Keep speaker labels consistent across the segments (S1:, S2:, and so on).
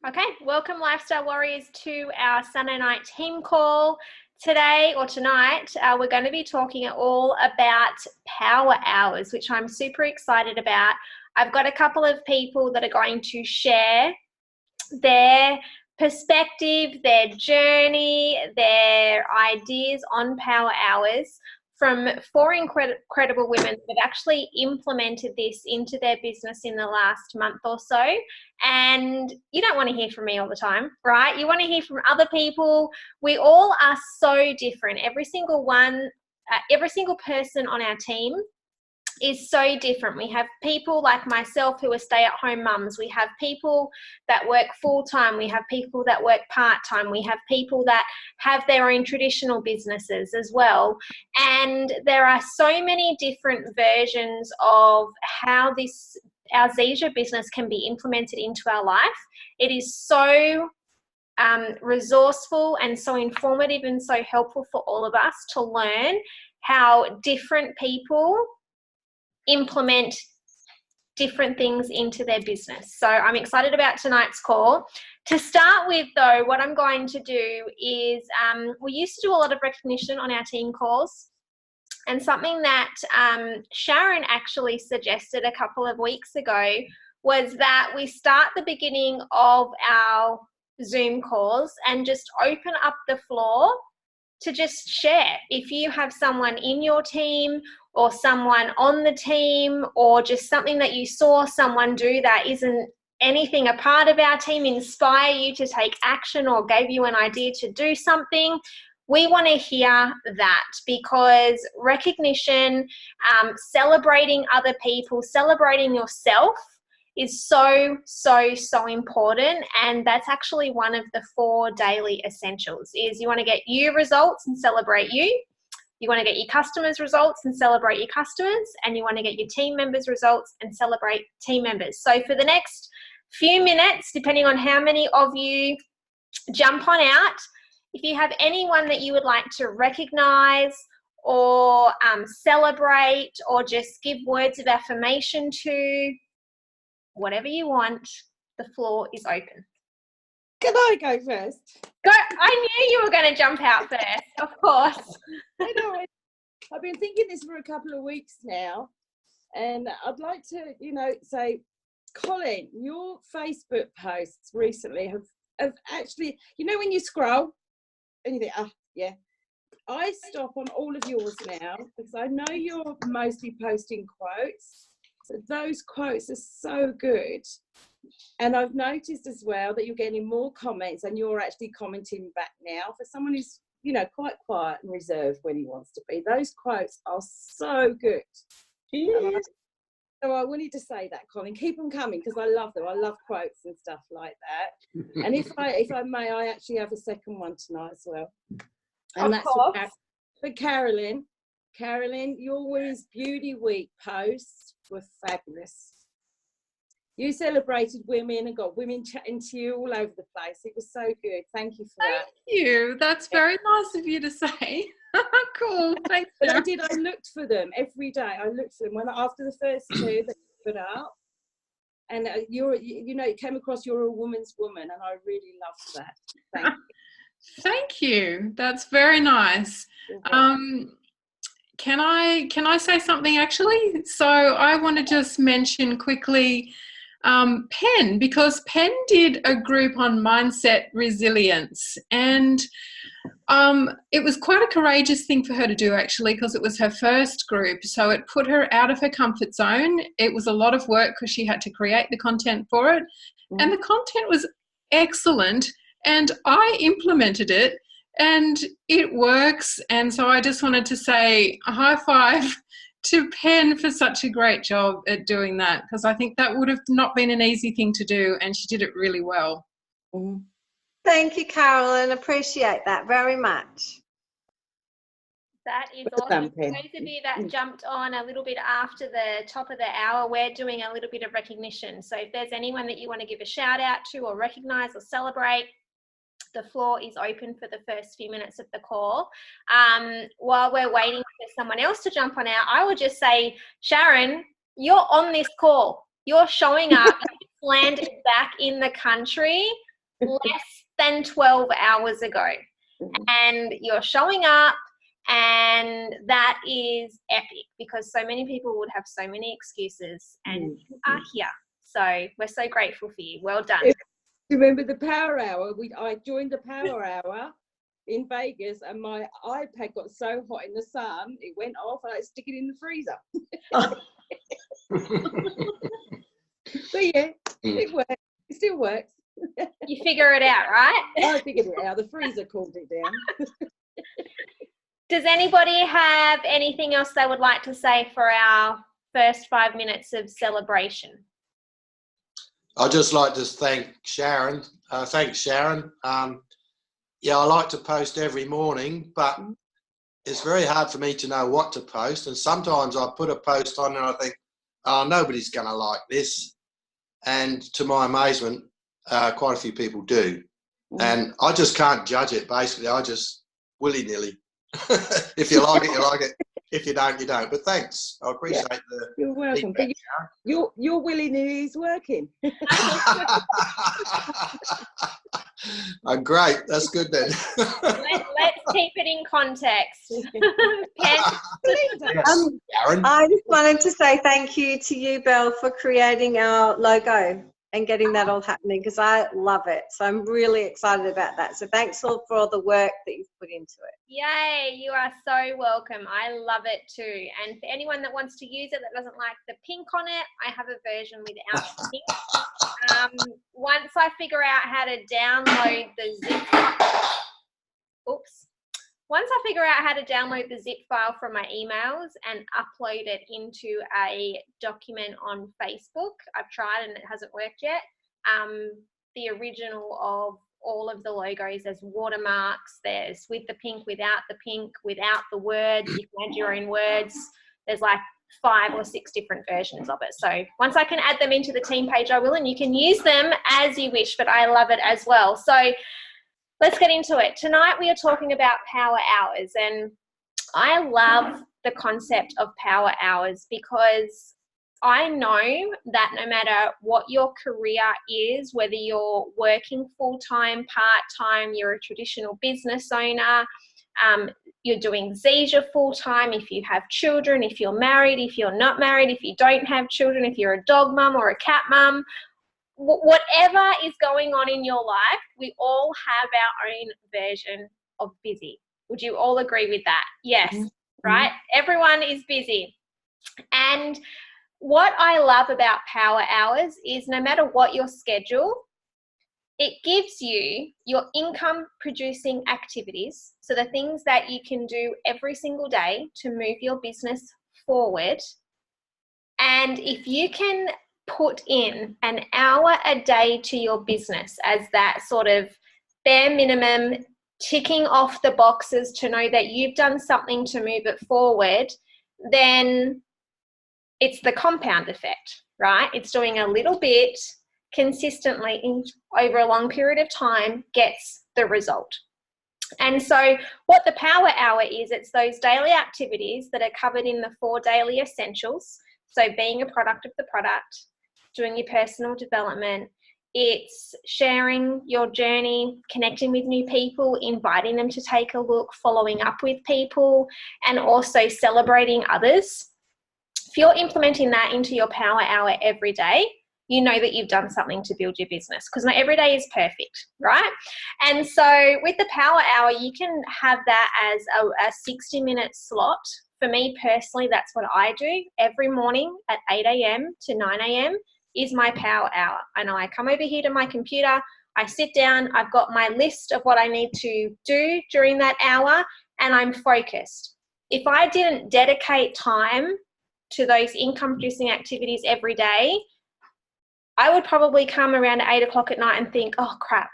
S1: Okay, welcome Lifestyle Warriors to our Sunday night team call. Today or tonight, we're going to be talking all about power hours, which I'm super excited about. I've got a couple of people that are going to share their perspective, their journey, their ideas on power hours from four incredible women that have actually implemented this into their business in the last month or so. And you don't want to hear from me all the time, right? You want to hear from other people. We all are so different. Every single person on our team is so different. We have people like myself who are stay-at-home mums. We have people that work full-time. We have people that work part-time. We have people that have their own traditional businesses as well. And there are so many different versions of how our Zija business can be implemented into our life. It is so resourceful and so informative and so helpful for all of us to learn how different people implement different things into their business. So I'm excited about tonight's call. To start with though, what I'm going to do is we used to do a lot of recognition on our team calls, and something that Sharon actually suggested a couple of weeks ago was that we start the beginning of our Zoom calls and just open up the floor to just share. If you have someone in your team or someone on the team or just something that you saw someone do that isn't anything a part of our team, inspire you to take action or gave you an idea to do something, we want to hear that, because recognition, celebrating other people, celebrating yourself is so important. And that's actually one of the 4 daily essentials. Is you want to get you results and celebrate you want to get your customers results and celebrate your customers, and you want to get your team members results and celebrate team members. So for the next few minutes, depending on how many of you jump on out, if you have anyone that you would like to recognize or celebrate or just give words of affirmation to, whatever you want, the floor is open.
S2: Can I go first?
S1: Go. I knew you were going to jump out first, of course.
S2: I know. I've been thinking this for a couple of weeks now, and I'd like to, say, Colin, your Facebook posts recently have actually, when you scroll and you think, yeah, I stop on all of yours now because I know you're mostly posting quotes. So those quotes are so good. And I've noticed as well that you're getting more comments and you're actually commenting back now. For someone who's, quite quiet and reserved when he wants to be, those quotes are so good. Yes. So I wanted to say that, Colin, keep them coming because I love them. I love quotes and stuff like that. And if I may, I actually have a second one tonight as well. And that's for Carolyn. Carolyn, your Women's Beauty Week posts were fabulous. You celebrated women and got women chatting to you all over the place. It was so good. Thank you for that.
S3: Thank you. That's very nice of you to say. Cool. Thank you.
S2: But I looked for them every day. I looked for them after the first 2 that you put up. And it came across you're a woman's woman, and I really loved that. Thank you.
S3: Thank you. That's very nice. Can I say something actually? So I want to just mention quickly Pen, because Pen did a group on mindset resilience, and it was quite a courageous thing for her to do actually, because it was her first group, so it put her out of her comfort zone. It was a lot of work because she had to create the content for it, and the content was excellent, and I implemented it and it works. And so I just wanted to say a high five to Pen for such a great job at doing that, because I think that would have not been an easy thing to do, and she did it really well.
S4: Thank you, Carolyn. Appreciate that very much.
S1: That is awesome. For those of you that jumped on a little bit after the top of the hour, we're doing a little bit of recognition. So if there's anyone that you want to give a shout out to or recognize or celebrate, the floor is open for the first few minutes of the call. While we're waiting for someone else to jump on out, I would just say, Sharon, you're on this call. You're showing up, landed back in the country less than 12 hours ago. And you're showing up, and that is epic because so many people would have so many excuses, and you are here. So we're so grateful for you. Well done.
S2: Remember the power hour? I joined the power hour in Vegas, and my iPad got so hot in the sun, it went off, and I had to stick it in the freezer. But yeah, it works. It still works.
S1: You figure it out, right?
S2: I figured it out. The freezer cooled it down.
S1: Does anybody have anything else they would like to say for our first 5 minutes of celebration?
S5: I'd just like to thank Sharon. Thanks, Sharon. Yeah, I like to post every morning, but it's very hard for me to know what to post. And sometimes I put a post on and I think, oh, nobody's going to like this. And to my amazement, quite a few people do. And I just can't judge it, basically. I just willy-nilly. If you like it, you like it. If you don't, you don't. But thanks. I appreciate the
S2: You're welcome.
S5: feedback,
S2: Your willy-nilly is working.
S5: Great. That's good then.
S1: Let's keep it in context. Ken?
S5: Yes, Sharon.
S4: I just wanted to say thank you to you, Belle, for creating our logo and getting that all happening, because I love it. So I'm really excited about that. So thanks all for all the work that you've put into it.
S1: Yay, you are so welcome. I love it too. And for anyone that wants to use it that doesn't like the pink on it, I have a version without the pink. Once I figure out how to download the zip file, Once I figure out how to download the zip file from my emails and upload it into a document on Facebook, I've tried and it hasn't worked yet. The original of all of the logos, there's watermarks, there's with the pink, without the words, you can add your own words. There's like 5 or 6 different versions of it. So once I can add them into the team page, I will, and you can use them as you wish, but I love it as well. So let's get into it. Tonight we are talking about power hours, and I love the concept of power hours because I know that no matter what your career is, whether you're working full-time, part-time, you're a traditional business owner, you're doing Zesha full-time, if you have children, if you're married, if you're not married, if you don't have children, if you're a dog mum or a cat mum, whatever is going on in your life, we all have our own version of busy. Would you all agree with that? Yes, right? Everyone is busy. And what I love about power hours is no matter what your schedule, it gives you your income producing activities. So the things that you can do every single day to move your business forward. And if you can put in an hour a day to your business as that sort of bare minimum, ticking off the boxes to know that you've done something to move it forward, then it's the compound effect, right? It's doing a little bit consistently over a long period of time gets the result. And so what the power hour is, it's those daily activities that are covered in the 4 daily essentials. So being a product of the product, doing your personal development, it's sharing your journey, connecting with new people, inviting them to take a look, following up with people, and also celebrating others. If you're implementing that into your power hour every day, you know that you've done something to build your business, because not every day is perfect, right? And so with the power hour, you can have that as a 60-minute slot. For me personally, that's what I do. Every morning at 8 a.m. to 9 a.m. is my power hour. I know I come over here to my computer, I sit down, I've got my list of what I need to do during that hour, and I'm focused. If I didn't dedicate time to those income producing activities every day, I would probably come around 8 o'clock at night and think, oh crap,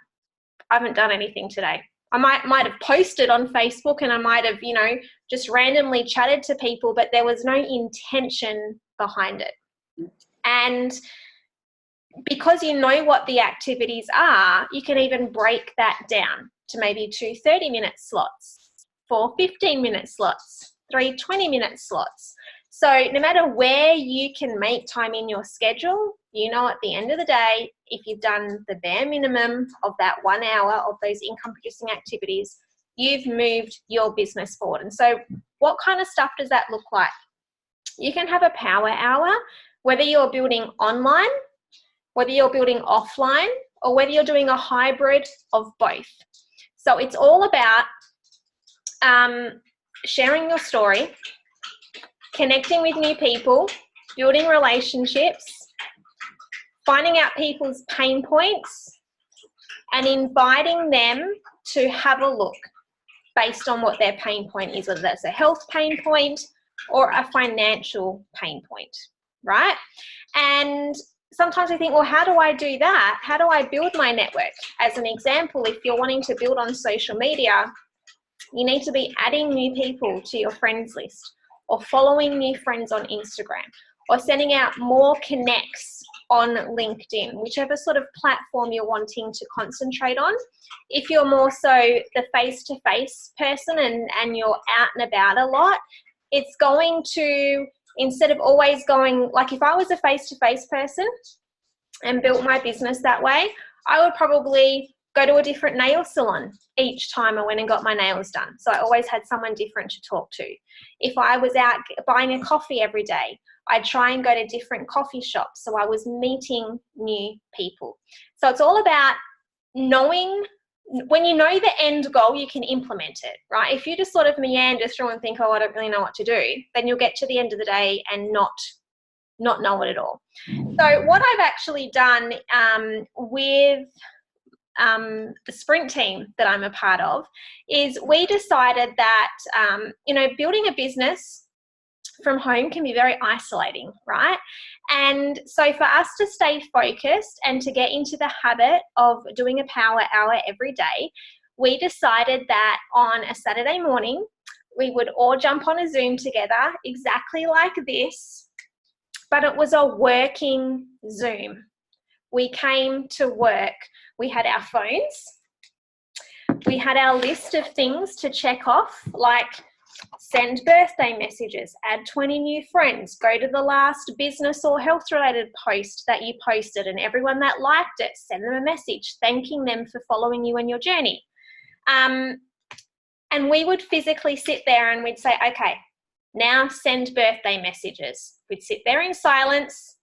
S1: I haven't done anything today. I might have posted on Facebook, and I might have, just randomly chatted to people, but there was no intention behind it. And because you know what the activities are, you can even break that down to maybe 2 30-minute slots, 4 15-minute slots, 3 20-minute slots. So no matter where you can make time in your schedule, you know, at the end of the day, if you've done the bare minimum of that 1 hour of those income producing activities, you've moved your business forward. And so what kind of stuff does that look like? You can have a power hour, whether you're building online, whether you're building offline, or whether you're doing a hybrid of both. So it's all about sharing your story, connecting with new people, building relationships, finding out people's pain points, and inviting them to have a look based on what their pain point is, whether that's a health pain point or a financial pain point, right? And sometimes we think, well, how do I do that? How do I build my network? As an example, if you're wanting to build on social media, you need to be adding new people to your friends list, or following new friends on Instagram, or sending out more connects on LinkedIn, whichever sort of platform you're wanting to concentrate on. If you're more so the face-to-face person and you're out and about a lot, it's going to, instead of always going, like if I was a face-to-face person and built my business that way, I would probably go to a different nail salon each time I went and got my nails done. So I always had someone different to talk to. If I was out buying a coffee every day, I'd try and go to different coffee shops. So I was meeting new people. So it's all about knowing, when you know the end goal, you can implement it, right? If you just sort of meander through and think, oh, I don't really know what to do, then you'll get to the end of the day and not know it at all. So what I've actually done with the sprint team that I'm a part of is we decided that, building a business from home can be very isolating, right? And so for us to stay focused and to get into the habit of doing a power hour every day, we decided that on a Saturday morning, we would all jump on a Zoom together exactly like this, but it was a working Zoom. We came to work. We had our phones. We had our list of things to check off, like send birthday messages, add 20 new friends, go to the last business or health related post that you posted, and everyone that liked it, send them a message thanking them for following you on your journey. And we would physically sit there and we'd say, okay, now send birthday messages. We'd sit there in silence.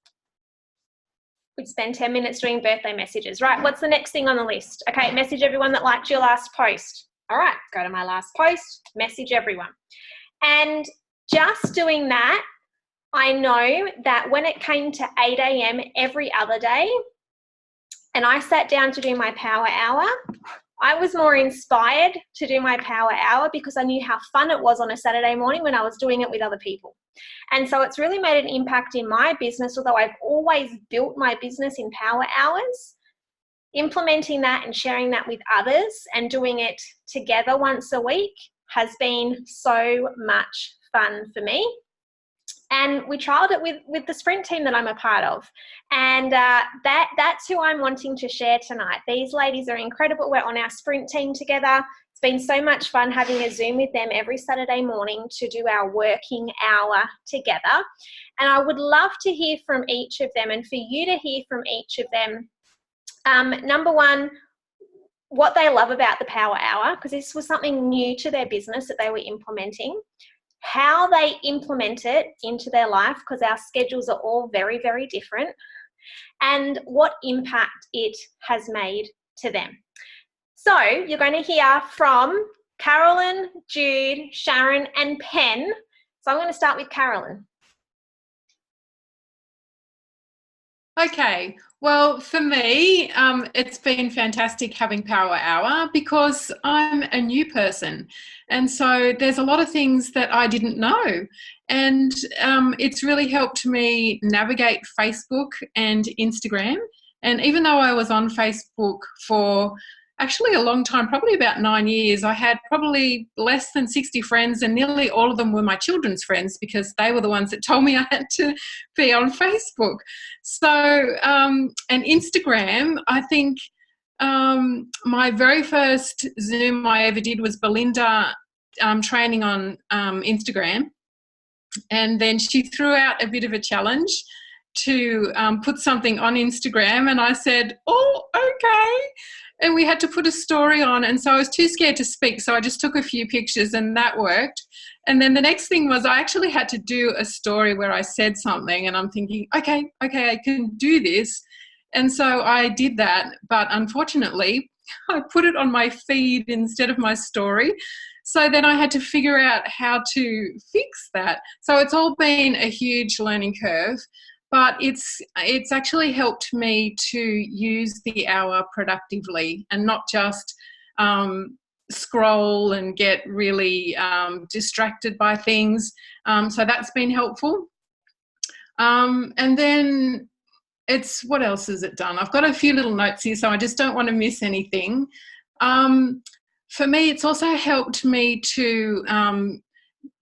S1: We'd spend 10 minutes doing birthday messages. Right, what's the next thing on the list? Okay, message everyone that liked your last post. All right, go to my last post, message everyone. And just doing that, I know that when it came to 8 a.m. every other day, and I sat down to do my power hour, I was more inspired to do my power hour because I knew how fun it was on a Saturday morning when I was doing it with other people. And so it's really made an impact in my business, although I've always built my business in power hours. Implementing that and sharing that with others and doing it together once a week has been so much fun for me. And we trialed it with the sprint team that I'm a part of. And that's who I'm wanting to share tonight. These ladies are incredible. We're on our sprint team together. It's been so much fun having a Zoom with them every Saturday morning to do our working hour together. And I would love to hear from each of them and for you to hear from each of them. Number one, what they love about the power hour, because this was something new to their business that they were implementing, how they implement it into their life, because our schedules are all very, very different, and what impact it has made to them. So you're going to hear from Carolyn, Jude, Sharon, and Pen. So I'm going to start with Carolyn.
S3: Okay, well, for me, it's been fantastic having Power Hour because I'm a new person. And so there's a lot of things that I didn't know. And it's really helped me navigate Facebook and Instagram. And even though I was on Facebook for actually a long time, probably about 9 years, I had probably less than 60 friends, and nearly all of them were my children's friends because they were the ones that told me I had to be on Facebook. So, and Instagram, I think my very first Zoom I ever did was Belinda training on Instagram. and then she threw out a bit of a challenge to put something on Instagram, and I said, oh, okay. And we had to put a story on, and so I was too scared to speak, so I just took a few pictures and that worked. And then the next thing was I actually had to do a story where I said something, and I'm thinking, okay, I can do this. And so I did that, but unfortunately I put it on my feed instead of my story. So then I had to figure out how to fix that. So it's all been a huge learning curve, but it's actually helped me to use the hour productively and not just scroll and get really distracted by things. So that's been helpful. And then what else has it done? I've got a few little notes here, so I just don't want to miss anything. For me, it's also helped me to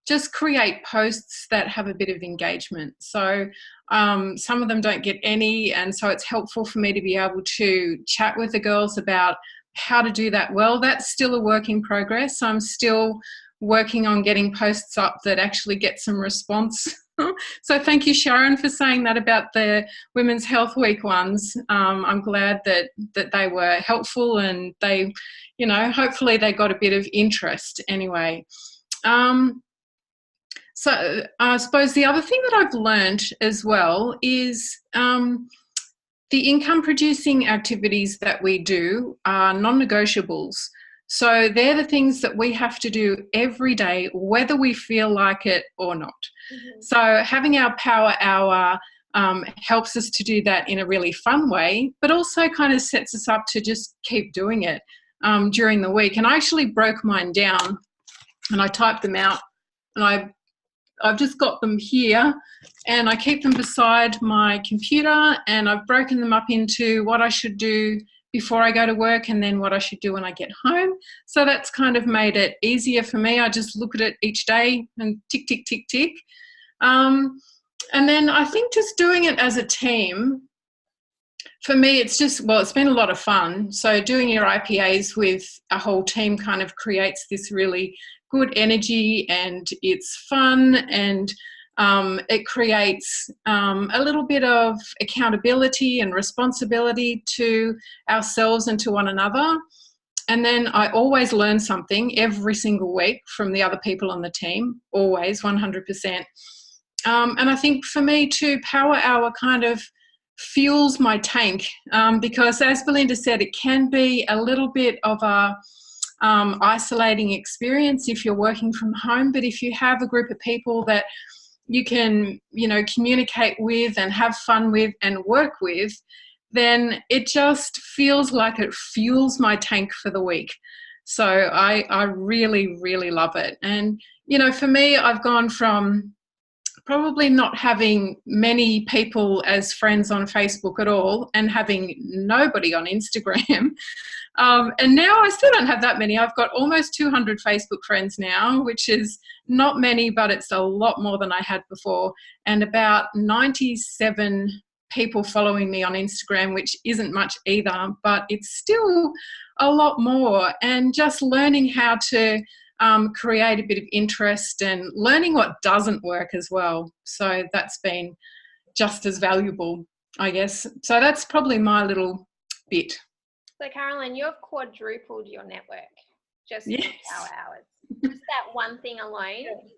S3: just create posts that have a bit of engagement. So some of them don't get any, and so it's helpful for me to be able to chat with the girls about how to do that well. That's still a work in progress. I'm still working on getting posts up that actually get some response. So thank you, Sharon, for saying that about the Women's Health Week ones. I'm glad that they were helpful, and they, you know, hopefully they got a bit of interest anyway. So I suppose the other thing that I've learned as well is the income producing activities that we do are non-negotiables. So they're the things that we have to do every day, whether we feel like it or not. Mm-hmm. So having our power hour helps us to do that in a really fun way, but also kind of sets us up to just keep doing it during the week. And I actually broke mine down and I typed them out, and I've just got them here, and I keep them beside my computer, and I've broken them up into what I should do before I go to work and then what I should do when I get home. So that's kind of made it easier for me. I just look at it each day and tick, tick, tick, tick. And then I think just doing it as a team, for me, it's been a lot of fun. So doing your IPAs with a whole team kind of creates this really good energy, and it's fun, and it creates a little bit of accountability and responsibility to ourselves and to one another. And then I always learn something every single week from the other people on the team, always, 100%. And I think for me too, Power Hour kind of fuels my tank, because as Belinda said, it can be a little bit of a isolating experience if you're working from home. But if you have a group of people that you can, you know, communicate with and have fun with and work with, then it just feels like it fuels my tank for the week. So I really, really love it. And, you know, for me, I've gone from probably not having many people as friends on Facebook at all and having nobody on Instagram. And now I still don't have that many. I've got almost 200 Facebook friends now, which is not many, but it's a lot more than I had before. And about 97 people following me on Instagram, which isn't much either, but it's still a lot more. And just learning how to create a bit of interest and learning what doesn't work as well. So that's been just as valuable, I guess. So that's probably my little bit.
S1: So Carolyn, you've quadrupled your network just in Power Hours. Just that one thing alone is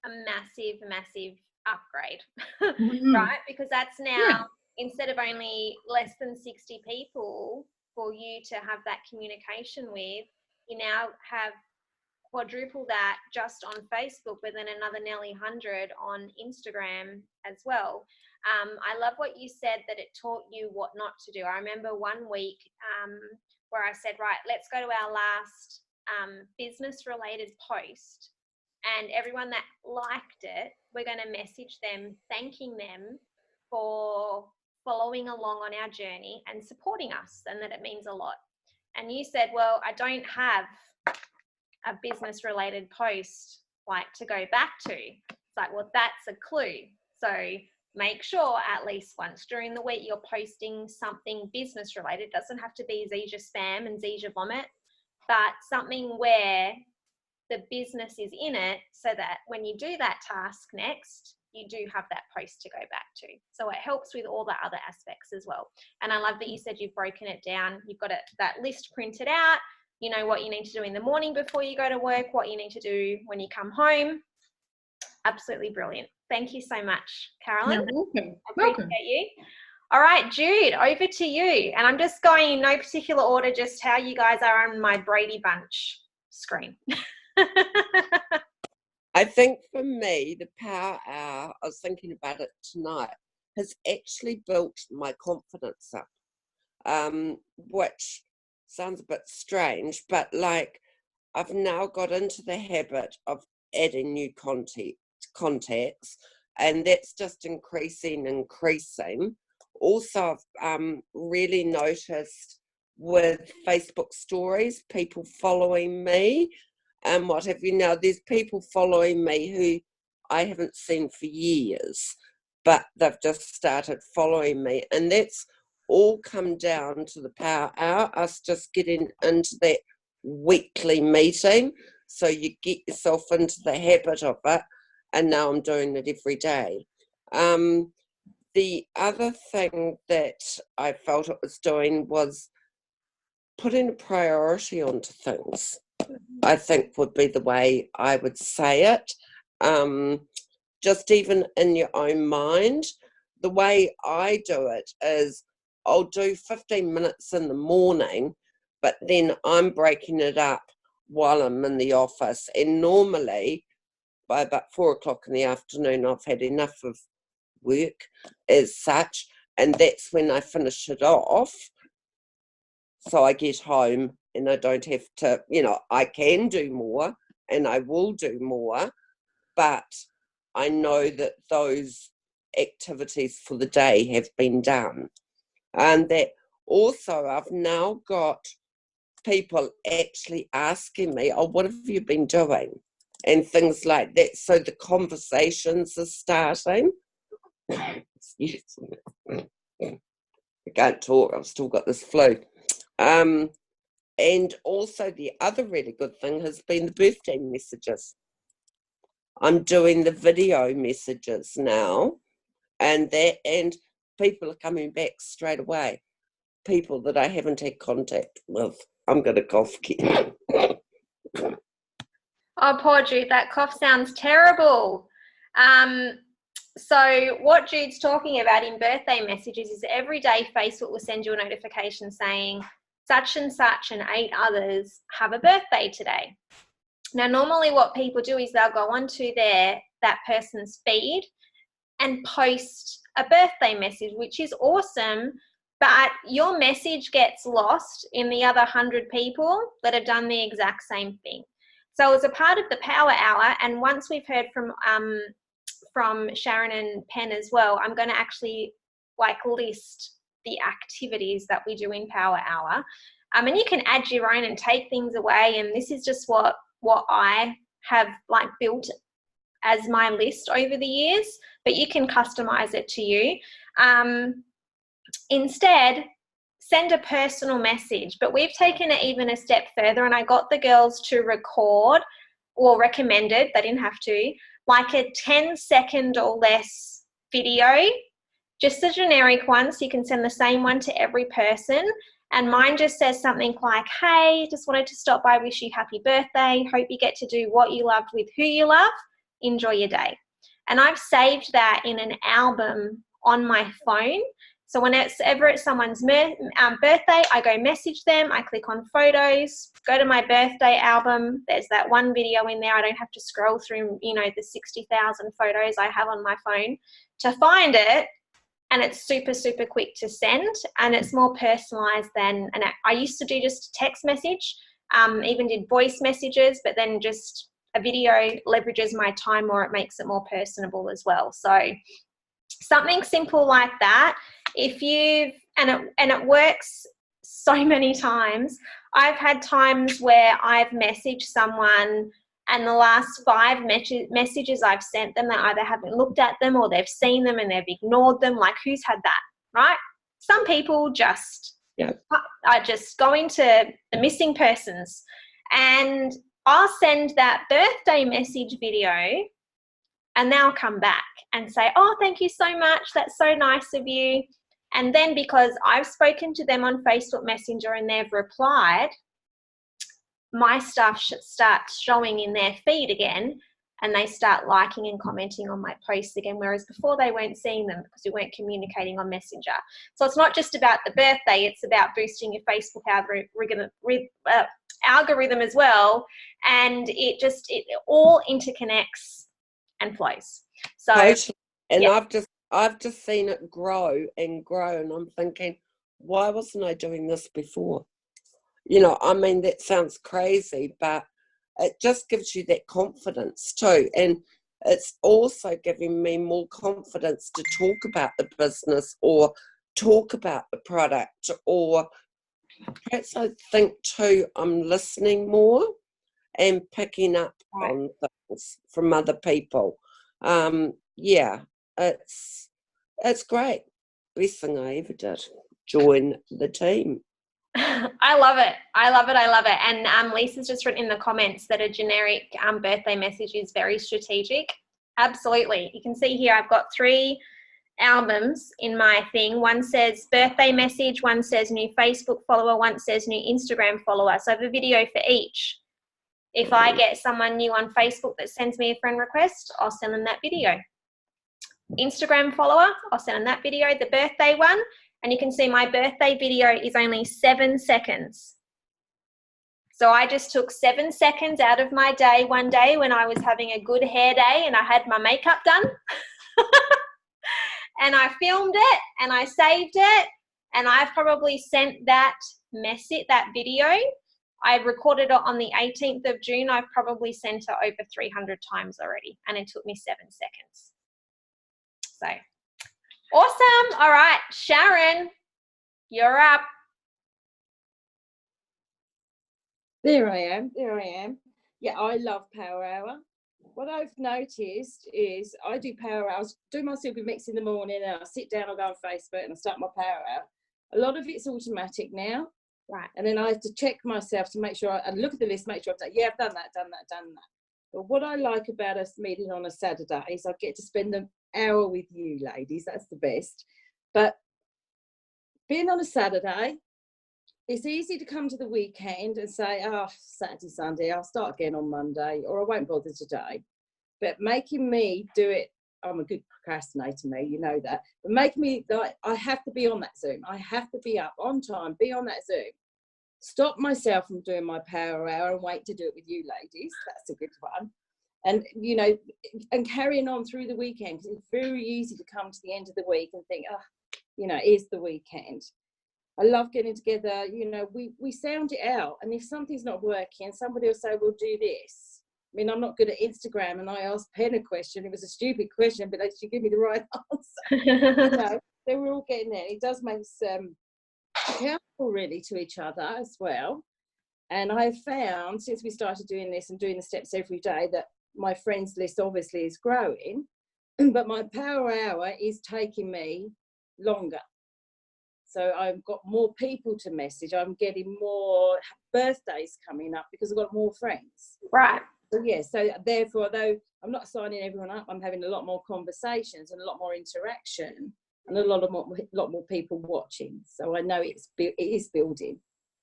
S1: a massive, massive upgrade, right? Because that's now, instead of only less than 60 people for you to have that communication with, you now have quadruple that just on Facebook, but then another nearly 100 on Instagram as well. I love what you said, that it taught you what not to do. I remember one week where I said, right, let's go to our last business related post, and everyone that liked it, we're going to message them, thanking them for following along on our journey and supporting us, and that it means a lot. And you said, well, I don't have a business related post like to go back to. It's like, well, that's a clue. So make sure at least once during the week you're posting something business related. It doesn't have to be Zija spam and Zija vomit, but something where the business is in it, so that when you do that task next, you do have that post to go back to. So it helps with all the other aspects as well. And I love that you said you've broken it down. You've got that list printed out. You know what you need to do in the morning before you go to work, what you need to do when you come home. Absolutely brilliant. Thank you so much, Carolyn.
S3: You're welcome.
S1: I appreciate you. All right, Jude, over to you. And I'm just going in no particular order, just how you guys are on my Brady Bunch screen.
S6: I think for me, the Power Hour, I was thinking about it tonight, has actually built my confidence up, which sounds a bit strange, but like I've now got into the habit of adding new contacts, and that's just increasing. Also, I've really noticed with Facebook stories, people following me and what have you. Now, there's people following me who I haven't seen for years, but they've just started following me. And that's all come down to the Power Hour, us just getting into that weekly meeting. So you get yourself into the habit of it. And now I'm doing it every day. The other thing that I felt it was doing was putting a priority onto things, I think would be the way I would say it. Just even in your own mind, the way I do it is I'll do 15 minutes in the morning, but then I'm breaking it up while I'm in the office. And normally by about 4 o'clock in the afternoon, I've had enough of work as such, and that's when I finish it off. So I get home and I don't have to, I can do more and I will do more, but I know that those activities for the day have been done. And that also I've now got people actually asking me, oh, what have you been doing? And things like that. So the conversations are starting. Excuse me. I can't talk, I've still got this flu. And also the other really good thing has been the birthday messages. I'm doing the video messages now, and people are coming back straight away. People that I haven't had contact with. I'm going to cough again.
S1: Oh, poor Jude, that cough sounds terrible. So what Jude's talking about in birthday messages is every day Facebook will send you a notification saying such and 8 others have a birthday today. Now, normally what people do is they'll go onto that person's feed and post a birthday message, which is awesome, but your message gets lost in the other 100 people that have done the exact same thing. So as a part of the Power Hour, and once we've heard from Sharon and Penn as well, I'm going to actually list the activities that we do in Power Hour. And you can add your own and take things away. And this is just what I have built as my list over the years, but you can customize it to you. Instead, send a personal message, but we've taken it even a step further, and I got the girls to record, or recommended, they didn't have to, a 10-second or less video, just a generic one, so you can send the same one to every person. And mine just says something like, hey, just wanted to stop by, wish you happy birthday, hope you get to do what you loved with who you love, enjoy your day. And I've saved that in an album on my phone. So whenever it's someone's birthday, I go message them, I click on photos, go to my birthday album, there's that one video in there. I don't have to scroll through, the 60,000 photos I have on my phone to find it. And it's super, super quick to send, and it's more personalized than I used to do just a text message, even did voice messages, but then just a video leverages my time more, it makes it more personable as well. So something simple like that, and it works so many times. I've had times where I've messaged someone and the last 5 messages I've sent them, they either haven't looked at them or they've seen them and they've ignored them. Who's had that, right? Some people are just going to the missing persons. And I'll send that birthday message video and they'll come back and say, oh, thank you so much. That's so nice of you. And then because I've spoken to them on Facebook Messenger and they've replied, my stuff starts showing in their feed again, and they start liking and commenting on my posts again, whereas before they weren't seeing them because we weren't communicating on Messenger. So it's not just about the birthday, it's about boosting your Facebook algorithm as well, and it all interconnects and flows. So
S6: Totally. And
S1: yeah.
S6: I've just seen it grow and grow, and I'm thinking, why wasn't I doing this before? You know, I mean, that sounds crazy, but it just gives you that confidence too. And it's also giving me more confidence to talk about the business or talk about the product, or perhaps I think too, I'm listening more and picking up on things from other people. Yeah, it's great. Best thing I ever did, join the team.
S1: I love it. I love it. I love it. And Lisa's just written in the comments that a generic birthday message is very strategic. Absolutely. You can see here I've got 3 albums in my thing. One says birthday message, one says new Facebook follower, one says new Instagram follower. So I have a video for each. If I get someone new on Facebook that sends me a friend request, I'll send them that video. Instagram follower, I'll send them that video. The birthday one, and you can see my birthday video is only 7 seconds. So I just took 7 seconds out of my day one day when I was having a good hair day and I had my makeup done. And I filmed it and I saved it, and I've probably sent that video. I recorded it on the 18th of June. I've probably sent it over 300 times already, and it took me 7 seconds. So awesome. All right, Sharon, you're up.
S2: There I am. Yeah, I love Power Hour. What I've noticed is I do Power Hours, do my Silky Mix in the morning, and I sit down, I go on Facebook and I start my Power Hour. A lot of it's automatic now.
S1: Right.
S2: And then I have to check myself to make sure, I look at the list, make sure I've done, yeah, I've done that. But what I like about us meeting on a Saturday is I get to spend an hour with you ladies. That's the best. But being on a Saturday, it's easy to come to the weekend and say, oh, Saturday, Sunday, I'll start again on Monday, or I won't bother today. But making me do it, I'm a good procrastinator, me, you know that. But making me, like, I have to be on that Zoom. I have to be up on time, be on that Zoom. Stop myself from doing my Power Hour and wait to do it with you ladies. That's a good one. And, you know, and carrying on through the weekend, because it's very easy to come to the end of the week and think, oh, you know, it's the weekend. I love getting together, you know, we sound it out. And if something's not working, somebody will say, we'll do this. I mean, I'm not good at Instagram, and I asked Pen a question. It was a stupid question, but she gave me the right answer. You know, so we're all getting there. It does make us accountable, really, to each other as well. And I've found, since we started doing this and doing the steps every day, that my friends list obviously is growing, but my Power Hour is taking me longer. So I've got more people to message. I'm getting more birthdays coming up because I've got more friends.
S1: Right.
S2: So yeah, so therefore, though I'm not signing everyone up, I'm having a lot more conversations and a lot more interaction and a lot more people watching. So I know it is building.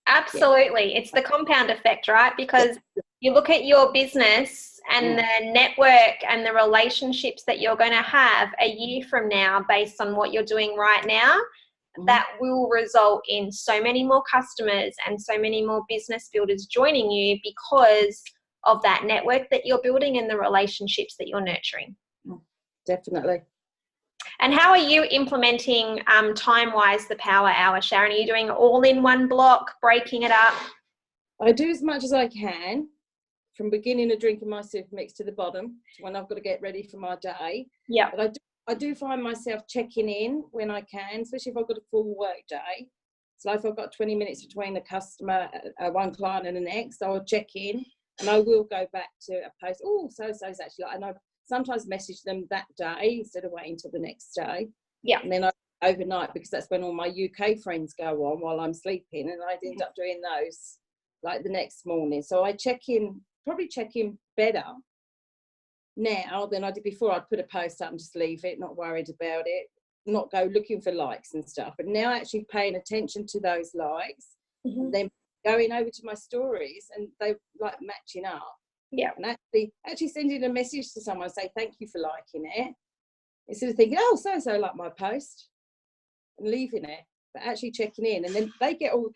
S1: Absolutely. Yeah. It's the compound effect, right? Because you look at your business and the network and the relationships that you're going to have a year from now based on what you're doing right now. That will result in so many more customers and so many more business builders joining you because of that network that you're building and the relationships that you're nurturing.
S2: Definitely.
S1: And how are you implementing time-wise the Power Hour, Sharon? Are you doing it all in one block, breaking it up?
S2: I do as much as I can, from beginning of drinking my Super Mix to the bottom, when I've got to get ready for my day.
S1: Yeah.
S2: But I do find myself checking in when I can, especially if I've got a full work day. So if I've got 20 minutes between a customer, one client and the next, I'll check in and I will go back to a post. Oh, so-and-so's actually, and I sometimes message them that day instead of waiting till the next day.
S1: Yeah.
S2: And then overnight, because that's when all my UK friends go on while I'm sleeping, and I end up doing those like the next morning. So I check in probably check in better now than I did before. I'd put a post up and just leave it, not worried about it, not go looking for likes and stuff. But now actually paying attention to those likes, then going over to my stories and they like matching up.
S1: Yeah.
S2: And actually sending a message to someone, say thank you for liking it, instead of thinking, oh, so like my post, and leaving it, but actually checking in. And then they get all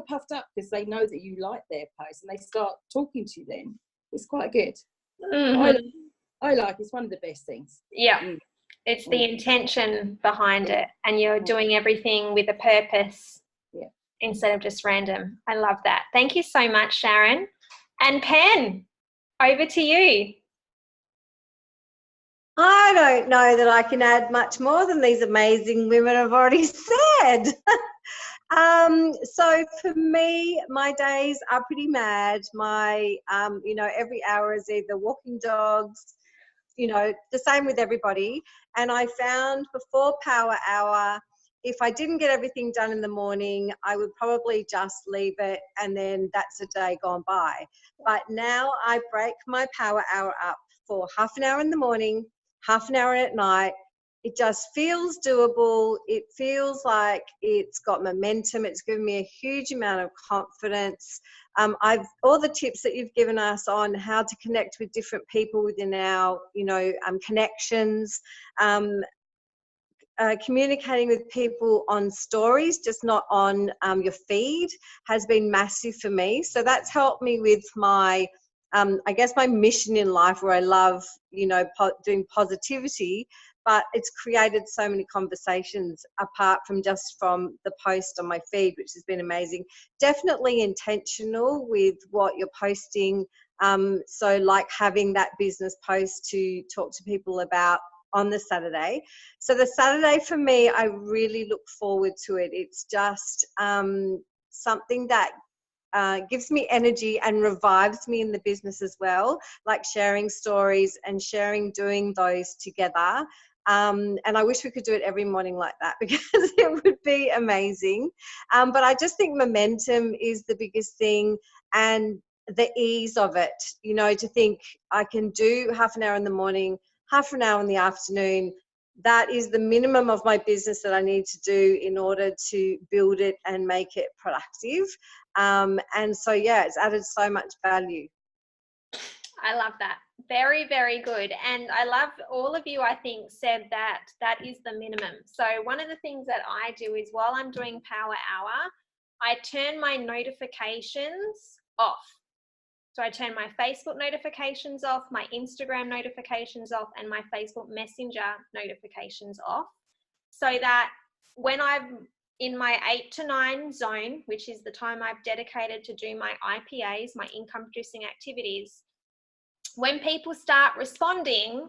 S2: puffed up because they know that you like their post and they start talking to you then. It's quite good. I like it's one of the best things.
S1: Yeah. It's the intention behind it, and you're doing everything with a purpose instead of just random. I love that. Thank you so much, Sharon. And Pen, over to you.
S4: I don't know that I can add much more than these amazing women have already said. So for me, my days are pretty mad. My, every hour is either walking dogs, the same with everybody. And I found before Power Hour, if I didn't get everything done in the morning, I would probably just leave it and then that's a day gone by. But now I break my Power Hour up for half an hour in the morning, half an hour at night. It just feels doable. It feels like it's got momentum. It's given me a huge amount of confidence. All the tips that you've given us on how to connect with different people within our, connections, communicating with people on stories, just not on your feed, has been massive for me. So that's helped me with my, my mission in life, where I love, doing positivity. But it's created so many conversations apart from just from the post on my feed, which has been amazing. Definitely intentional with what you're posting. So like having that business post to talk to people about on the Saturday. So the Saturday for me, I really look forward to it. It's just something that gives me energy and revives me in the business as well, like sharing stories and doing those together. And I wish we could do it every morning like that, because it would be amazing. But I just think momentum is the biggest thing, and the ease of it, to think I can do half an hour in the morning, half an hour in the afternoon. That is the minimum of my business that I need to do in order to build it and make it productive. And so, it's added so much value.
S1: I love that. Very, very good. And I love all of you, I think, said that is the minimum. So one of the things that I do is while I'm doing Power Hour, I turn my notifications off. So I turn my Facebook notifications off, my Instagram notifications off, and my Facebook Messenger notifications off, so that when I'm in my 8 to 9 zone, which is the time I've dedicated to do my IPAs, my income producing activities, when people start responding,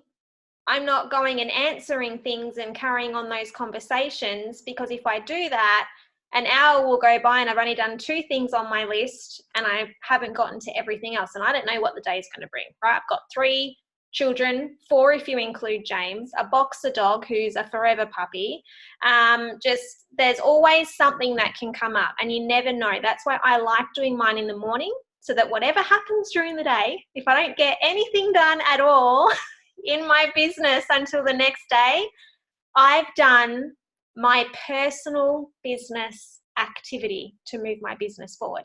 S1: I'm not going and answering things and carrying on those conversations, because if I do that, an hour will go by and I've only done 2 things on my list and I haven't gotten to everything else, and I don't know what the day is going to bring, right? I've got 3 children, 4 if you include James, a boxer dog who's a forever puppy. There's always something that can come up, and you never know. That's why I like doing mine in the morning, so that whatever happens during the day, if I don't get anything done at all in my business until the next day, I've done my personal business activity to move my business forward.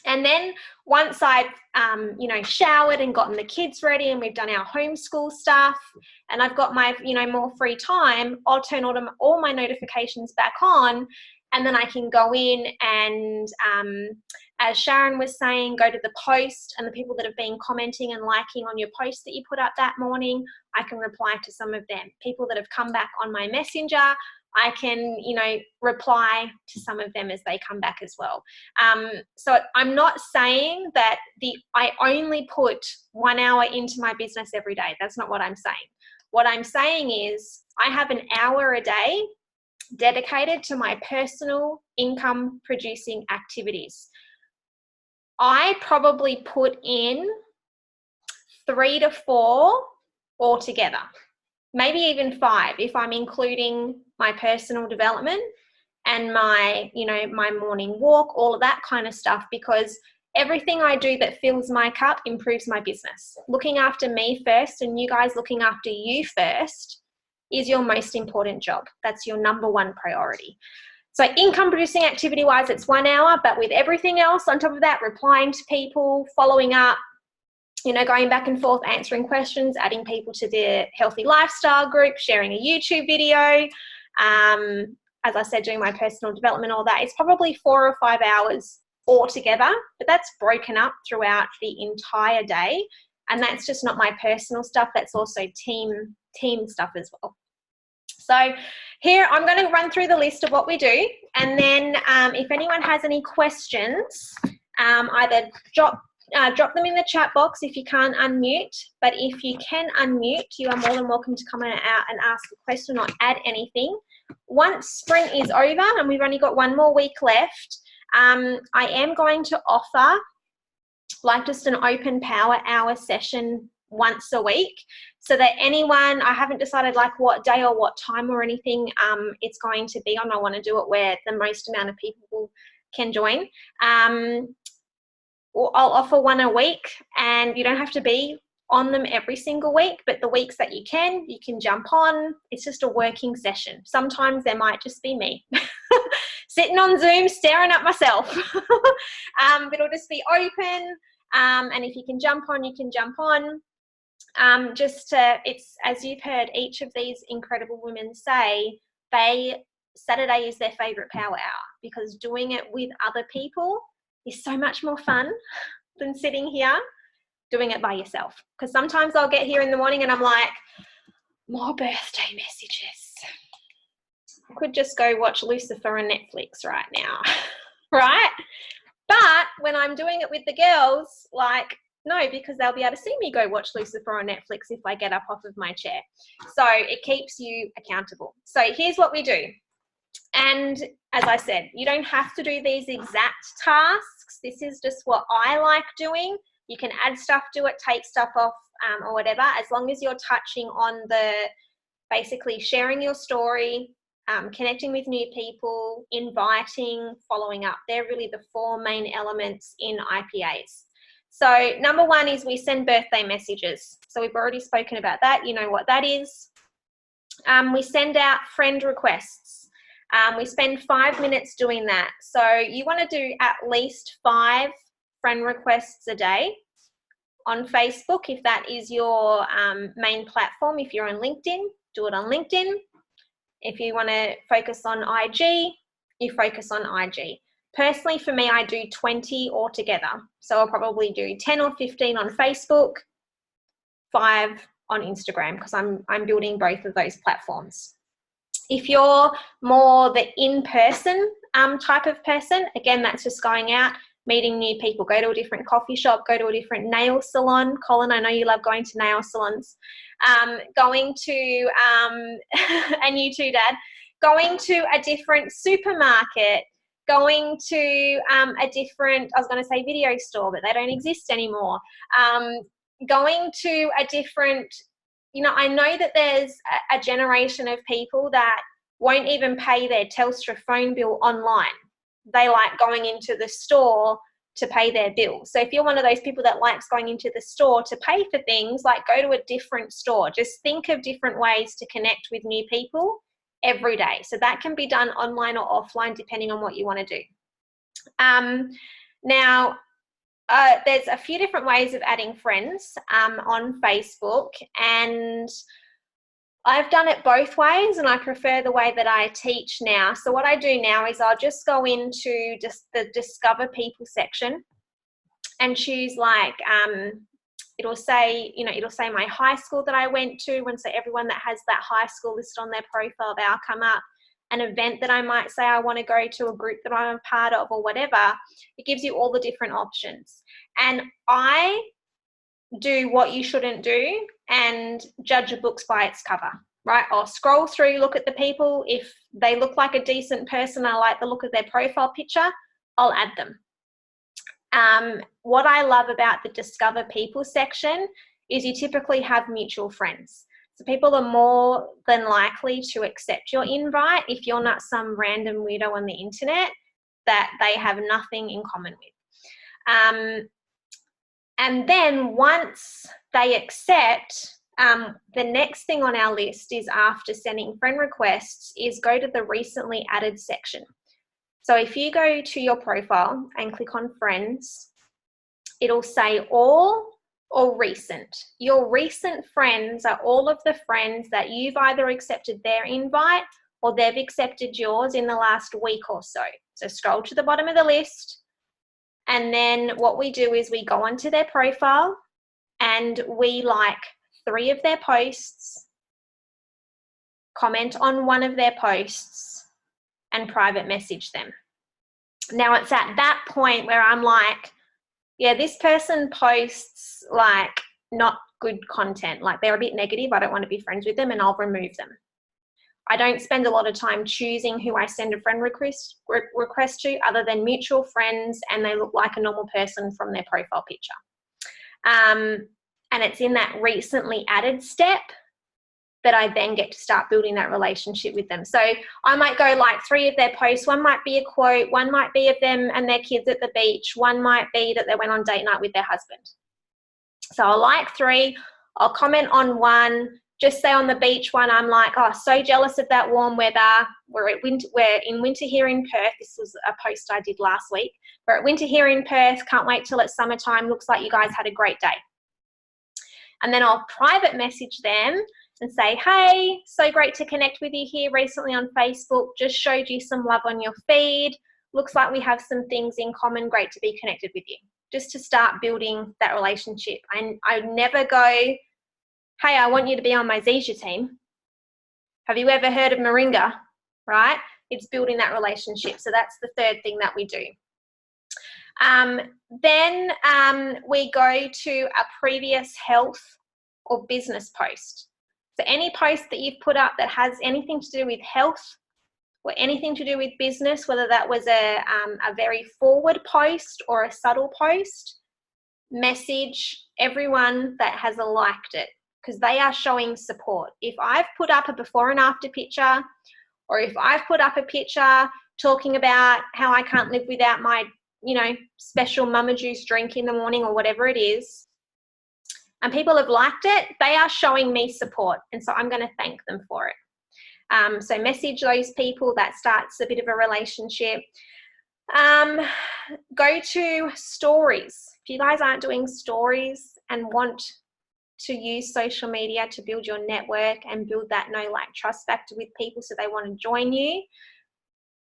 S1: And then once I've, showered and gotten the kids ready and we've done our homeschool stuff and I've got my, more free time, I'll turn all my notifications back on, and then I can go in and, as Sharon was saying, go to the post, and the people that have been commenting and liking on your post that you put up that morning, I can reply to some of them. People that have come back on my messenger, I can, reply to some of them as they come back as well. So I'm not saying that I only put 1 hour into my business every day. That's not what I'm saying. What I'm saying is I have an hour a day dedicated to my personal income producing activities. I probably put in 3 to 4 altogether, maybe even 5 if I'm including my personal development and my, my morning walk, all of that kind of stuff, because everything I do that fills my cup improves my business. Looking after me first and you guys looking after you first is your most important job. That's your number one priority. So income producing activity wise, it's 1 hour, but with everything else on top of that, replying to people, following up, you know, going back and forth, answering questions, adding people to their healthy lifestyle group, sharing a YouTube video, as I said, doing my personal development, all that, it's probably 4 or 5 hours altogether, but that's broken up throughout the entire day. And that's just not my personal stuff. That's also team stuff as well. So here, I'm going to run through the list of what we do. And then if anyone has any questions, either drop them in the chat box if you can't unmute. But if you can unmute, you are more than welcome to come out and ask a question or add anything. Once sprint is over and we've only got 1 more week left, I am going to offer like just an open power hour session once a week, so that anyone, I haven't decided like what day or what time or anything it's going to be on. I want to do it where the most amount of people can join. I'll offer 1 a week, and you don't have to be on them every single week, but the weeks that you can jump on. It's just a working session. Sometimes there might just be me sitting on Zoom staring at myself. But it'll just be open, and if you can jump on, you can jump on. It's, as you've heard each of these incredible women say, Saturday is their favorite power hour, because doing it with other people is so much more fun than sitting here doing it by yourself. Because sometimes I'll get here in the morning and I'm like, more birthday messages. I could just go watch Lucifer on Netflix right now, right? But when I'm doing it with the girls, like, no, because they'll be able to see me go watch Lucifer on Netflix if I get up off of my chair. So it keeps you accountable. So here's what we do. And as I said, you don't have to do these exact tasks. This is just what I like doing. You can add stuff to it, take stuff off, or whatever, as long as you're touching on the basically sharing your story, connecting with new people, inviting, following up. They're really the 4 main elements in IPAs. So number 1 is we send birthday messages. So we've already spoken about that. You know what that is. We send out friend requests. We spend 5 minutes doing that. So you want to do at least 5 friend requests a day on Facebook, if that is your main platform. If you're on LinkedIn, do it on LinkedIn. If you want to focus on IG, you focus on IG. Personally, for me, I do 20 altogether. So I'll probably do 10 or 15 on Facebook, 5 on Instagram, because I'm building both of those platforms. If you're more the in-person type of person, again, that's just going out, meeting new people. Go to a different coffee shop, go to a different nail salon. Colin, I know you love going to nail salons. Going to, and you too, Dad, going to a different supermarket, going to a different, I was going to say video store, but they don't exist anymore. Going to a different, you know, I know that there's a generation of people that won't even pay their Telstra phone bill online. They like going into the store to pay their bill. So if you're one of those people that likes going into the store to pay for things, like go to a different store. Just think of different ways to connect with new people every day. So that can be done online or offline, depending on what you want to do. Now, there's a few different ways of adding friends on Facebook, and I've done it both ways, and I prefer the way that I teach now. So what I do now is I'll just go into just the Discover People section and choose like, it'll say, you know, it'll say my high school that I went to, and so everyone that has that high school listed on their profile, they'll come up. An event that I might say I want to go to, a group that I'm a part of, or whatever. It gives you all the different options. And I do what you shouldn't do and judge a book by its cover, right? I'll scroll through, look at the people. If they look like a decent person, I like the look of their profile picture, I'll add them. What I love about the Discover People section is you typically have mutual friends. So people are more than likely to accept your invite if you're not some random weirdo on the internet that they have nothing in common with. And then once they accept, the next thing on our list is, after sending friend requests, is go to the recently added section. So if you go to your profile and click on friends, it'll say all or recent. Your recent friends are all of the friends that you've either accepted their invite or they've accepted yours in the last week or so. So scroll to the bottom of the list, and then what we do is we go onto their profile and we like 3 of their posts, comment on 1 of their posts, and private message them. Now it's at that point where I'm like, yeah, this person posts like not good content, like they're a bit negative, I don't want to be friends with them, and I'll remove them. I don't spend a lot of time choosing who I send a friend request to, other than mutual friends and they look like a normal person from their profile picture. And it's in that recently added step that I then get to start building that relationship with them. So I might go like 3 of their posts. 1 might be a quote, 1 might be of them and their kids at the beach, 1 might be that they went on date night with their husband. So I'll like 3, I'll comment on 1, just say on the beach one, I'm like, oh, so jealous of that warm weather. We're in winter here in Perth. This was a post I did last week. We're at winter here in Perth. Can't wait till it's summertime. Looks like you guys had a great day. And then I'll private message them and say, hey, so great to connect with you here recently on Facebook. Just showed you some love on your feed. Looks like we have some things in common. Great to be connected with you. Just to start building that relationship. I never go, hey, I want you to be on my Zisha team. Have you ever heard of Moringa? Right? It's building that relationship. So that's the 3rd thing that we do. Then we go to a previous health or business post. So any post that you've put up that has anything to do with health or anything to do with business, whether that was a very forward post or a subtle post, message everyone that has liked it, because they are showing support. If I've put up a before and after picture, or if I've put up a picture talking about how I can't live without my, special mama juice drink in the morning or whatever it is, and people have liked it, they are showing me support. And so I'm going to thank them for it. So message those people. That starts a bit of a relationship. Go to stories. If you guys aren't doing stories and want to use social media to build your network and build that know, like, trust factor with people so they want to join you,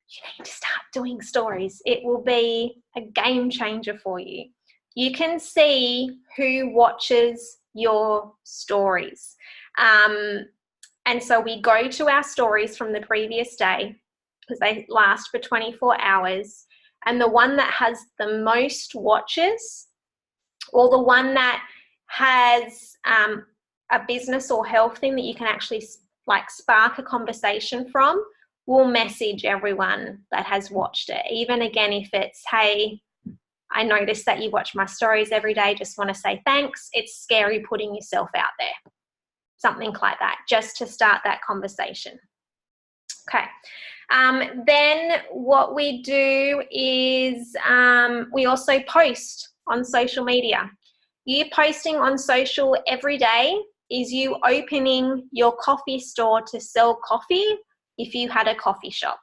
S1: you need to start doing stories. It will be a game changer for you. You can see who watches your stories. And so we go to our stories from the previous day, because they last for 24 hours. And the one that has the most watches, or the one that has a business or health thing that you can actually like spark a conversation from, will message everyone that has watched it. Even again, if it's, hey, I noticed that you watch my stories every day, just want to say thanks. It's scary putting yourself out there. Something like that, just to start that conversation. Okay. Then what we do is we also post on social media. You posting on social every day is you opening your coffee store to sell coffee if you had a coffee shop.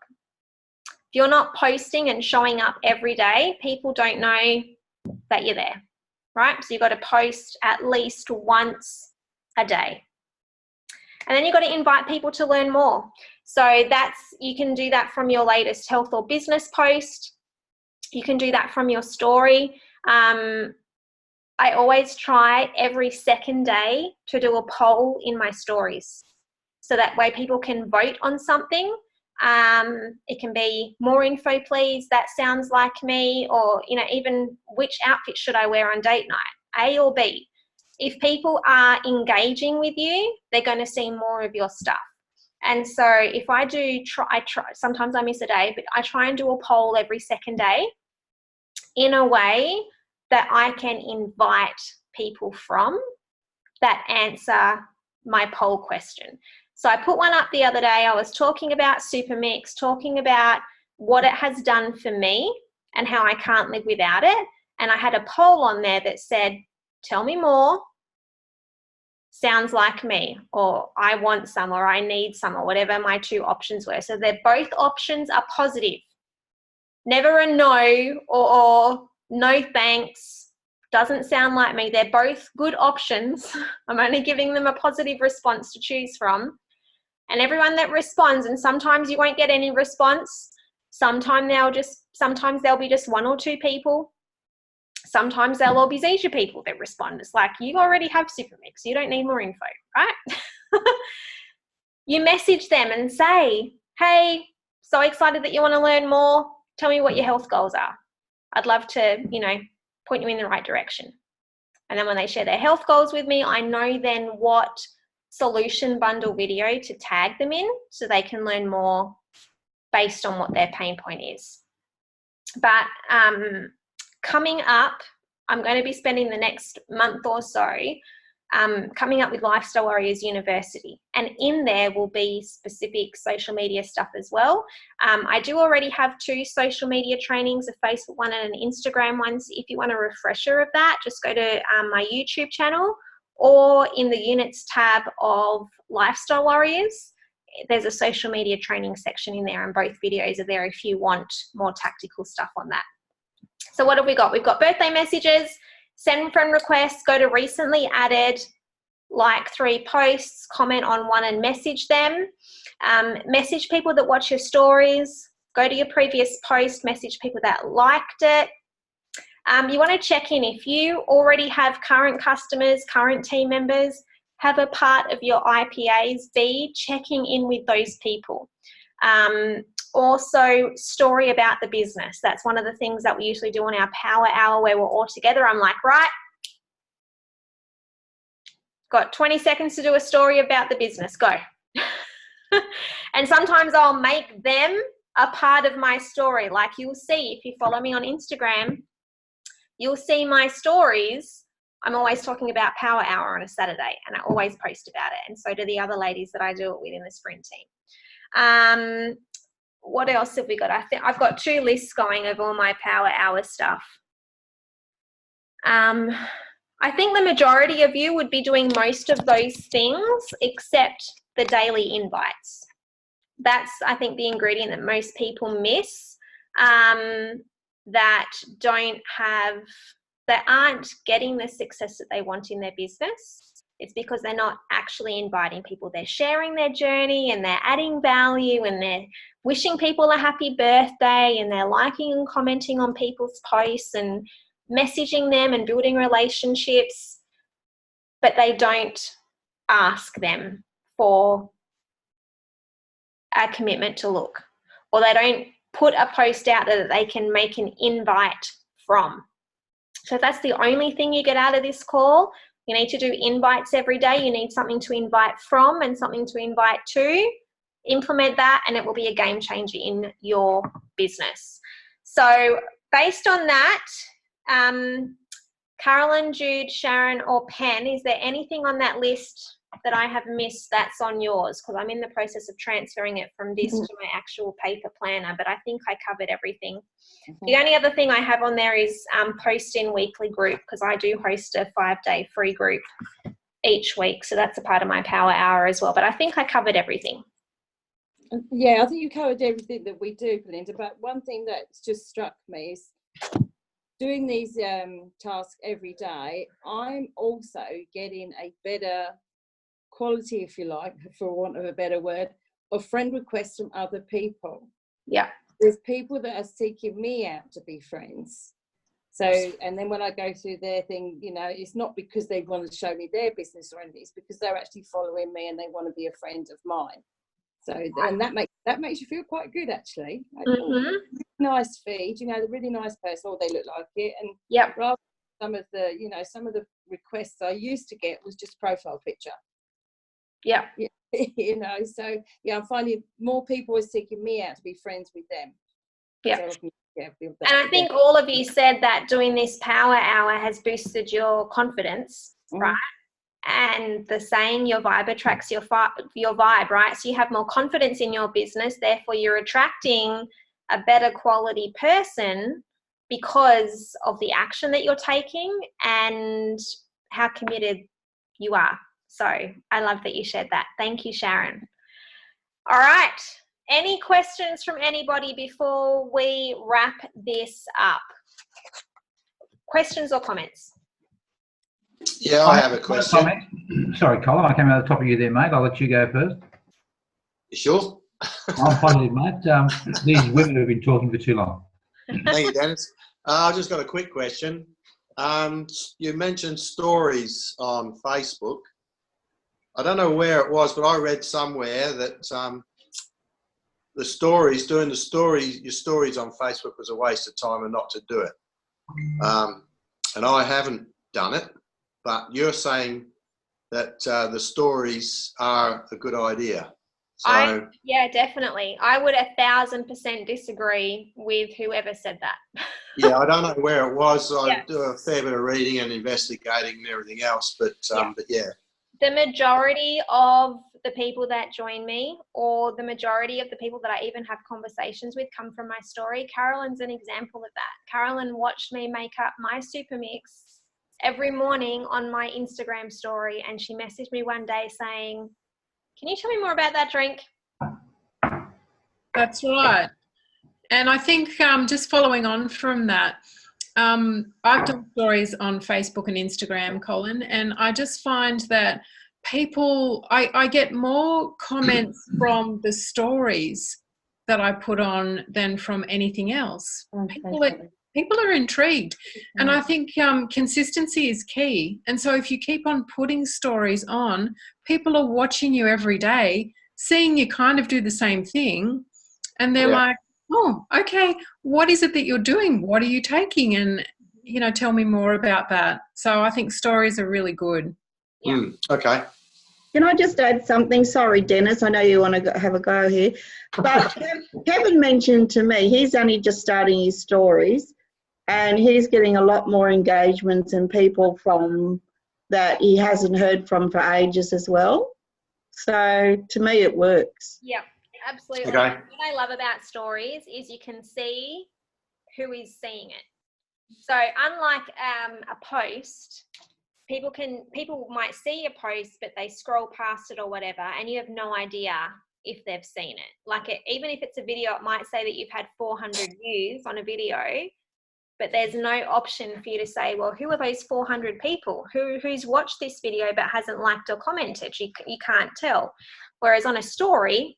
S1: If you're not posting and showing up every day, people don't know that you're there, right? So you've got to post at least once a day. And then you've got to invite people to learn more. So you can do that from your latest health or business post. You can do that from your story. I always try every second day to do a poll in my stories. So that way people can vote on something. It can be more info, please. That sounds like me. Or, even which outfit should I wear on date night, A or B? If people are engaging with you, they're going to see more of your stuff. And so if I try, sometimes I miss a day, but I try and do a poll every second day in a way that I can invite people from that answer my poll question. So I put one up the other day. I was talking about Supermix, talking about what it has done for me and how I can't live without it. and I had a poll on there that said, tell me more, sounds like me, or I want some, or I need some, or whatever my 2 options were. So they're both options are positive. Never a no or no thanks, doesn't sound like me. They're both good options. I'm only giving them a positive response to choose from. And everyone that responds, and sometimes you won't get any response, sometimes there'll be just 1 or 2 people. Sometimes there'll all be Zesha people that respond. It's like, you already have Supermix, you don't need more info, right? You message them and say, hey, so excited that you want to learn more. Tell me what your health goals are. I'd love to, point you in the right direction. And then when they share their health goals with me, I know then what solution bundle video to tag them in so they can learn more based on what their pain point is. But coming up, I'm going to be spending the next month or so coming up with Lifestyle Warriors University, and in there will be specific social media stuff as well. I do already have 2 social media trainings, a Facebook one and an Instagram one. So if you want a refresher of that, just go to my YouTube channel, or in the units tab of Lifestyle Warriors, there's a social media training section in there, and both videos are there if you want more tactical stuff on that. So what have we got? We've got birthday messages, send friend requests, go to recently added, like 3 posts, comment on 1 and message them. Message people that watch your stories, go to your previous post, message people that liked it. You want to check in. If you already have current customers, current team members, have a part of your IPAs be checking in with those people. Also, story about the business. That's one of the things that we usually do on our power hour where we're all together. I'm like, right, got 20 seconds to do a story about the business, go. And sometimes I'll make them a part of my story. Like you'll see, if you follow me on Instagram, you'll see my stories. I'm always talking about Power Hour on a Saturday, and I always post about it. And so do the other ladies that I do it with in the sprint team. What else have we got? I think I've got 2 lists going of all my Power Hour stuff. I think the majority of you would be doing most of those things except the daily invites. That's, I think, the ingredient that most people miss, that aren't getting the success that they want in their business. It's because they're not actually inviting people. They're sharing their journey, and they're adding value, and they're wishing people a happy birthday, and they're liking and commenting on people's posts and messaging them and building relationships, but they don't ask them for a commitment to look, or they don't put a post out there that they can make an invite from. So if that's the only thing you get out of this call, you need to do invites every day. You need something to invite from and something to invite to. Implement that, and it will be a game changer in your business. So based on that, Carolyn, Jude, Sharon, or Pen, is there anything on that list that I have missed that's on yours? Because I'm in the process of transferring it from this to my actual paper planner, but I think I covered everything. The only other thing I have on there is post in weekly group, because I do host a 5-day free group each week. So that's a part of my Power Hour as well. But I think I covered everything.
S2: Yeah, I think you covered everything that we do, Belinda. But one thing that's just struck me is doing these tasks every day, I'm also getting a better quality, if you like, for want of a better word, of friend requests from other people.
S1: Yeah.
S2: There's people that are seeking me out to be friends. So, and then when I go through their thing, you know, it's not because they want to show me their business or anything, it's because they're actually following me and they want to be a friend of mine. So, and that makes you feel quite good, actually. Like, oh, nice feed, you know, the really nice person, or they look like it. And rather than some of the requests I used to get was just profile picture.
S1: Yeah.
S2: You know, so yeah, I'm finding more people are seeking me out to be friends with them.
S1: Yeah.
S2: So
S1: and I think all of you said that doing this Power Hour has boosted your confidence, right? And the saying, your vibe attracts your vibe, right? So you have more confidence in your business, therefore you're attracting a better quality person because of the action that you're taking and how committed you are. So I love that you shared that. Thank you, Sharon. All right. Any questions from anybody before we wrap this up? Questions or comments?
S5: Yeah, I have a question.
S7: Sorry, Colin, I came over the top of you there, mate. I'll let you go first.
S5: You sure?
S7: I'm positive, mate. These women have been talking for too long.
S5: Thank you, Dennis. I've just got a quick question. You mentioned stories on Facebook. I don't know where it was, but I read somewhere that your stories on Facebook was a waste of time and not to do it. And I haven't done it, but you're saying that the stories are a good idea. So,
S1: yeah, definitely. I would 1,000% disagree with whoever said that.
S5: yeah, I don't know where it was. I do a fair bit of reading and investigating and everything else, but yeah.
S1: The majority of the people that join me, or the majority of the people that I even have conversations with, come from my story. Carolyn's an example of that. Carolyn watched me make up my super mix every morning on my Instagram story, and she messaged me one day saying, "Can you tell me more about that drink?"
S3: That's right. And I think just following on from that, I've done stories on Facebook and Instagram, Colin, and I just find that people, I get more comments from the stories that I put on than from anything else. People are intrigued. And I think consistency is key. And so if you keep on putting stories on, people are watching you every day, seeing you kind of do the same thing, and they're like, oh, okay, what is it that you're doing? What are you taking? And, you know, tell me more about that. So I think stories are really good.
S1: Yeah.
S5: Okay.
S2: Can I just add something? Sorry, Dennis, I know you want to have a go here. But Kevin mentioned to me, he's only just starting his stories, and he's getting a lot more engagements and people from that he hasn't heard from for ages as well. So to me, it works.
S1: Yeah, absolutely.
S5: Okay.
S1: What I love about stories is you can see who is seeing it. So unlike a post, people might see a post, but they scroll past it or whatever, and you have no idea if they've seen it. Like even if it's a video, it might say that you've had 400 views on a video, but there's no option for you to say, well, who are those 400 people? Who's watched this video but hasn't liked or commented? You can't tell. Whereas on a story,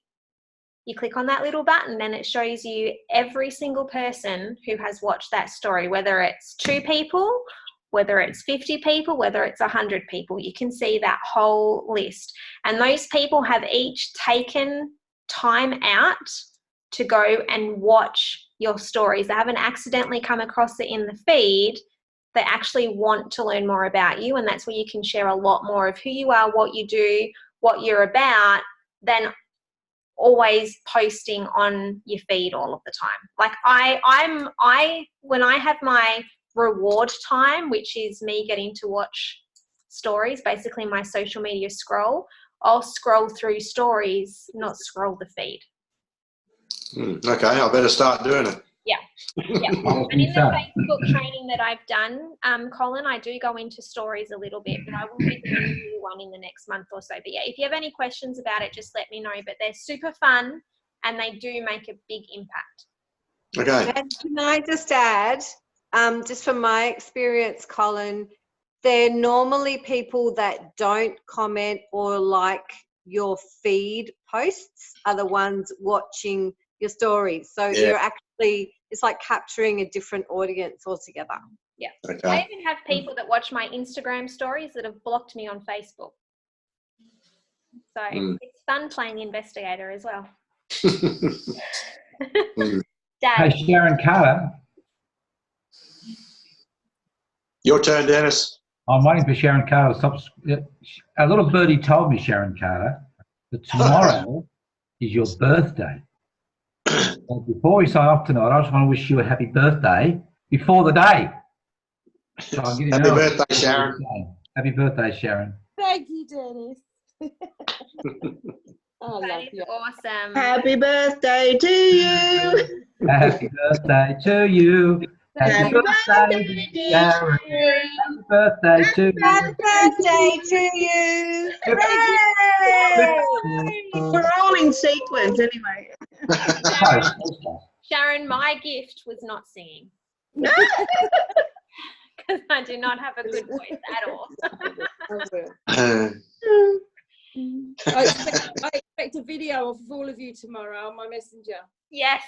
S1: you click on that little button and it shows you every single person who has watched that story, whether it's 2 people, whether it's 50 people, whether it's 100 people. You can see that whole list. And those people have each taken time out to go and watch your stories. They haven't accidentally come across it in the feed. They actually want to learn more about you, and that's where you can share a lot more of who you are, what you do, what you're about, than always posting on your feed all of the time. Like when I have my reward time, which is me getting to watch stories, basically my social media scroll, I'll scroll through stories, not scroll the feed.
S5: Okay, I better start doing it.
S1: Yeah. And in the Facebook training that I've done, Colin, I do go into stories a little bit, but I will be doing a new one in the next month or so. But yeah, if you have any questions about it, just let me know. But they're super fun and they do make a big impact.
S5: Okay.
S4: And can I just add, just from my experience, Colin, they're normally people that don't comment or like your feed posts are the ones watching your stories. So you're actually, it's like capturing a different audience altogether.
S1: Yeah.
S5: Okay.
S1: I even have people that watch my Instagram stories that have blocked me on Facebook. So it's fun playing investigator as well. Dad.
S7: Hey, Sharon Carter.
S5: Your turn, Dennis.
S7: I'm waiting for Sharon Carter to stop. A little birdie told me, Sharon Carter, that tomorrow is your birthday. Well, before we sign off tonight, I just want to wish you a happy birthday before the day. So I'll give you
S5: Happy birthday, Sharon.
S7: Happy birthday, Sharon.
S2: Thank you, Dennis. Oh,
S1: That is awesome.
S2: Happy birthday to you.
S7: Happy birthday to you. Happy birthday, Sharon. Happy birthday to you.
S4: Happy birthday to you. Hooray!
S8: We're all in sequence anyway.
S1: Sharon, my gift was not singing. Because I do not have a good voice at all.
S2: I expect a video of all of you tomorrow on my messenger.
S1: Yes.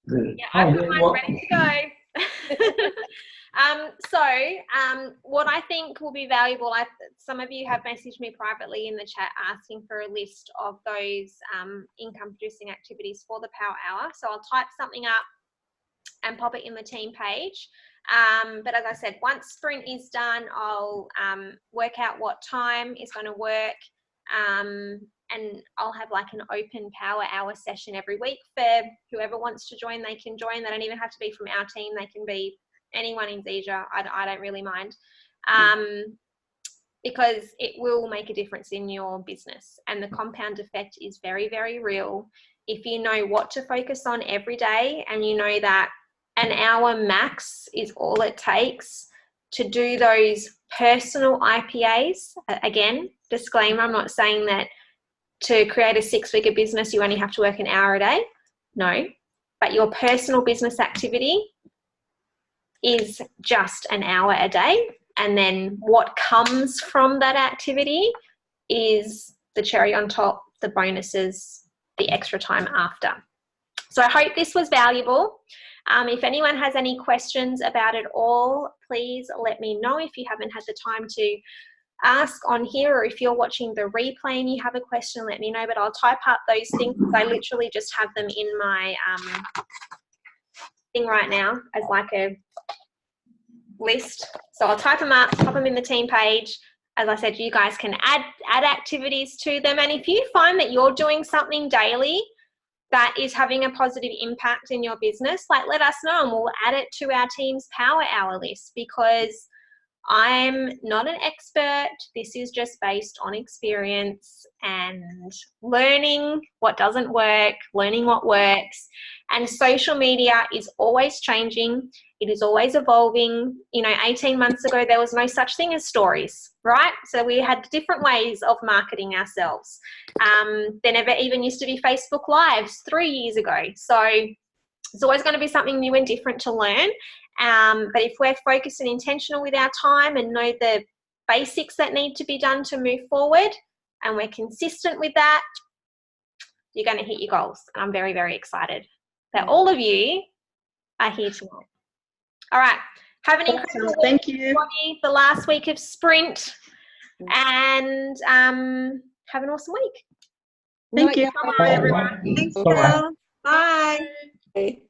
S1: Yeah, I've got mine ready to go. What I think will be valuable, some of you have messaged me privately in the chat asking for a list of those income producing activities for the Power Hour. So I'll type something up and pop it in the team page. But as I said, once sprint is done, I'll work out what time is going to work. And I'll have like an open Power Hour session every week for whoever wants to join. They can join. They don't even have to be from our team. They can be anyone in Zija. I don't really mind, because it will make a difference in your business, and the compound effect is very, very real. If you know what to focus on every day, and you know that an hour max is all it takes to do those personal IPAs. Again, disclaimer, I'm not saying that to create a 6-figure business, you only have to work an hour a day. No, but your personal business activity is just an hour a day. And then what comes from that activity is the cherry on top, the bonuses, the extra time after. So I hope this was valuable. If anyone has any questions about it all, please let me know. If you haven't had the time to ask on here, or if you're watching the replay and you have a question, let me know. But I'll type up those things. I literally just have them in my thing right now as like a list. So I'll type them up, pop them in the team page. As I said, you guys can add activities to them. And if you find that you're doing something daily that is having a positive impact in your business, like let us know and we'll add it to our team's Power Hour list, because I'm not an expert. This is just based on experience and learning what doesn't work, learning what works. And social media is always changing. It is always evolving. 18 months ago, there was no such thing as stories, right? So we had different ways of marketing ourselves. There never even used to be Facebook Lives 3 years ago. So it's always going to be something new and different to learn. But if we're focused and intentional with our time and know the basics that need to be done to move forward, and we're consistent with that, you're going to hit your goals. And I'm very, very excited that all of you are here tonight. All right. Have an incredible week.
S8: Thank you.
S1: The last week of sprint, and have an awesome week.
S8: Thank you.
S2: Bye, everyone.
S4: Thanks, Bill. Bye.
S6: Okay.